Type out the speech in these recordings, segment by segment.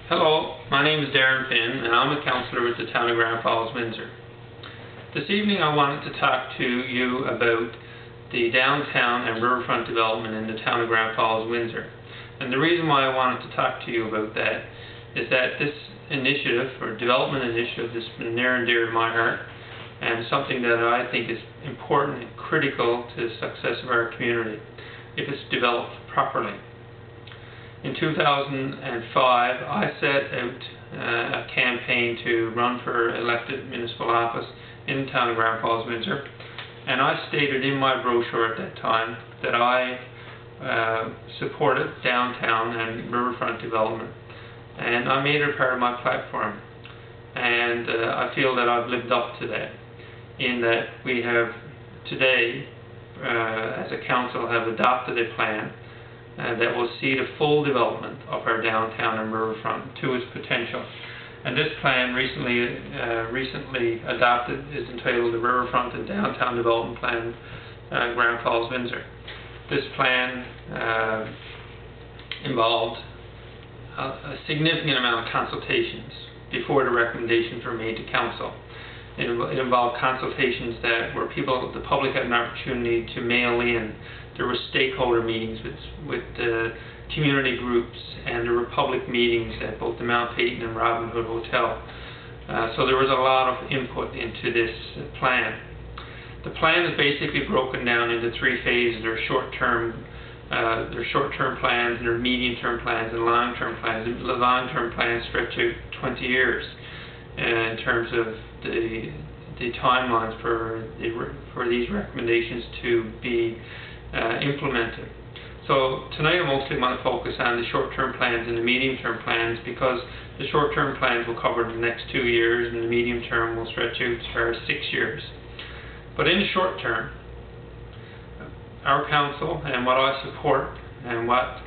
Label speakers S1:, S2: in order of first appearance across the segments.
S1: Hello, my name is Darren Finn and I'm a councillor with the town of Grand Falls-Windsor. This evening I wanted to talk to you about the downtown and riverfront development in the town of Grand Falls-Windsor. And the reason why I wanted to talk to you about that is that this initiative, or development initiative, has been near and dear to my heart and something that I think is important and critical to the success of our community if it's developed properly. In 2005, I set out a campaign to run for elected municipal office in the town of Grand Falls-Windsor, and I stated in my brochure at that time that I supported downtown and riverfront development, and I made it a part of my platform. And I feel that I've lived up to that, in that we have today, as a council, have adopted a plan that will see the full development of our downtown and riverfront to its potential. And this plan, recently adopted, is entitled the Riverfront and Downtown Development Plan, Grand Falls-Windsor. This plan involved a significant amount of consultations before the recommendations were made to council. It involved consultations where the public had an opportunity to mail in. There were stakeholder meetings with the community groups, and there were public meetings at both the Mount Peyton and Robin Hood Hotel. So there was a lot of input into this plan. The plan is basically broken down into three phases. There are short-term plans, there are medium-term plans, and long-term plans. The long-term plans stretch out 20 years in terms of the timelines for these recommendations to be implemented. So tonight I mostly want to focus on the short-term plans and the medium-term plans, because the short-term plans will cover the next 2 years and the medium-term will stretch out as far as 6 years. But in the short term, our council and what I support and what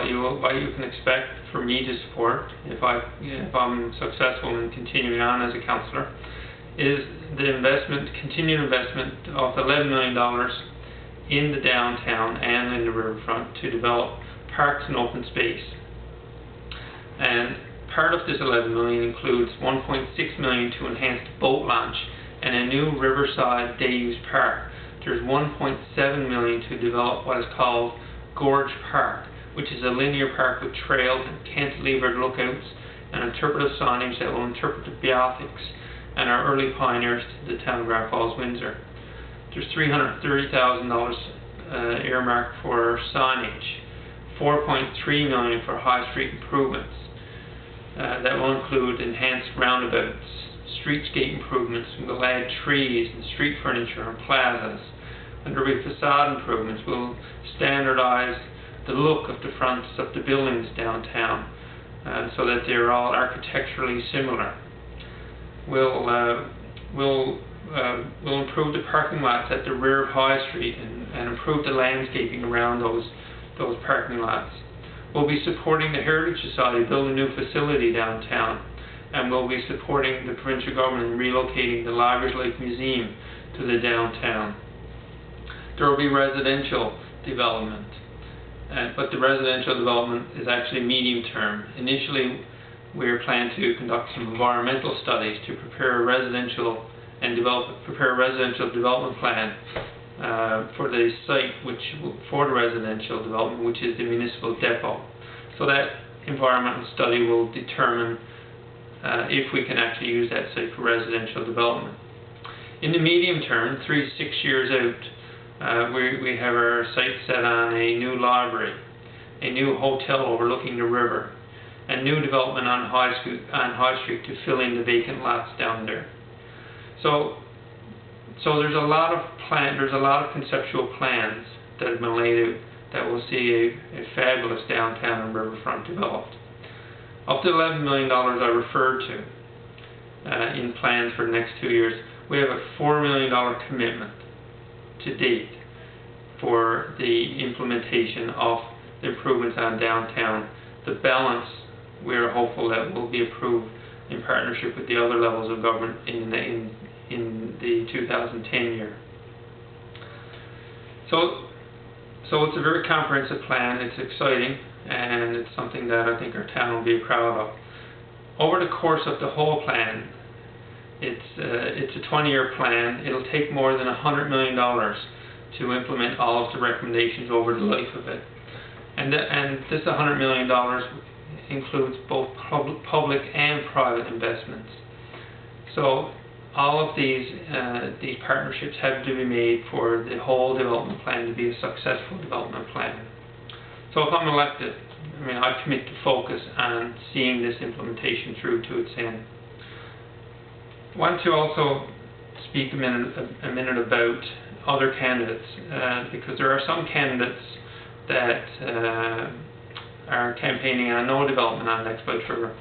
S1: you can expect for me to support if I'm successful in continuing on as a councillor, is the continued investment of $11 million in the downtown and in the riverfront to develop parks and open space. And part of this $11 million includes $1.6 million to enhance the boat launch and a new riverside day-use park. There's $1.7 million to develop what is called Gorge Park, which is a linear park with trails and cantilevered lookouts and interpretive signage that will interpret the Beothics and our early pioneers to the town of Grand Falls-Windsor. There's $330,000 earmarked for signage, $4.3 million for high street improvements. That will include enhanced roundabouts, streetscape improvements, and we'll add trees and street furniture and plazas. And there will be facade improvements. We'll standardize the look of the fronts of the buildings downtown so that they're all architecturally similar. We'll improve the parking lots at the rear of High Street and improve the landscaping around those parking lots. We'll be supporting the Heritage Society, building a new facility downtown, and we'll be supporting the provincial government in relocating the Loggers Lake Museum to the downtown. There will be residential development, but the residential development is actually medium term. Initially, we're planning to conduct some environmental studies to prepare a residential development plan for the site for the residential development, which is the municipal depot. So that environmental study will determine if we can actually use that site for residential development. In the medium term, 3 to 6 years out, we have our sights set on a new library, a new hotel overlooking the river, and new development on High Street to fill in the vacant lots down there. So there's a lot of conceptual plans that have been laid out that will see a fabulous downtown and riverfront developed. Of the $11 million I referred to in plans for the next 2 years, we have a $4 million commitment to date for the implementation of the improvements on downtown. The balance, we are hopeful that will be approved in partnership with the other levels of government in the 2010 year. So it's a very comprehensive plan. It's exciting. and it's something that I think our town will be proud of. Over the course of the whole plan, it's a 20-year plan. It'll take more than $100 million to implement all of the recommendations over the life of it. And this $100 million includes both public and private investments. So all of these partnerships have to be made for the whole development plan to be a successful development plan. So if I'm elected, I commit to focus on seeing this implementation through to its end. I want to also speak a minute about other candidates, because there are some candidates that are campaigning on no development on Exploits River.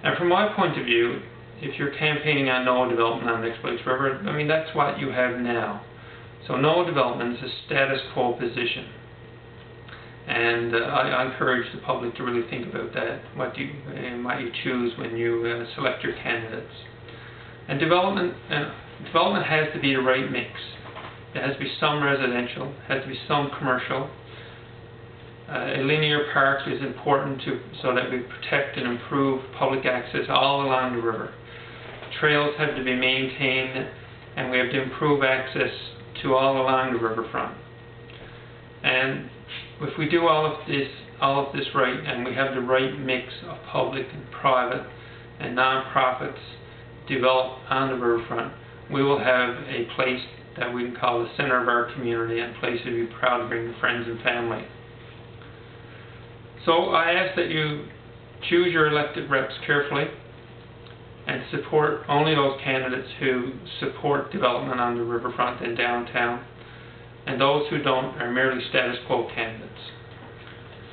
S1: And from my point of view, if you're campaigning on no development on Exploits River, that's what you have now. So no development is a status quo position. And I encourage the public to really think about that, what you choose when you select your candidates. And development has to be the right mix. There has to be some residential, has to be some commercial. A linear park is important so that we protect and improve public access all along the river. Trails have to be maintained, and we have to improve access to all along the riverfront. And if we do all of this right, and we have the right mix of public and private and non-profits developed on the riverfront, we will have a place that we can call the center of our community, and a place to be proud to bring friends and family. So I ask that you choose your elected reps carefully and support only those candidates who support development on the riverfront and downtown, and those who don't are merely status quo candidates.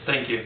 S1: Thank you.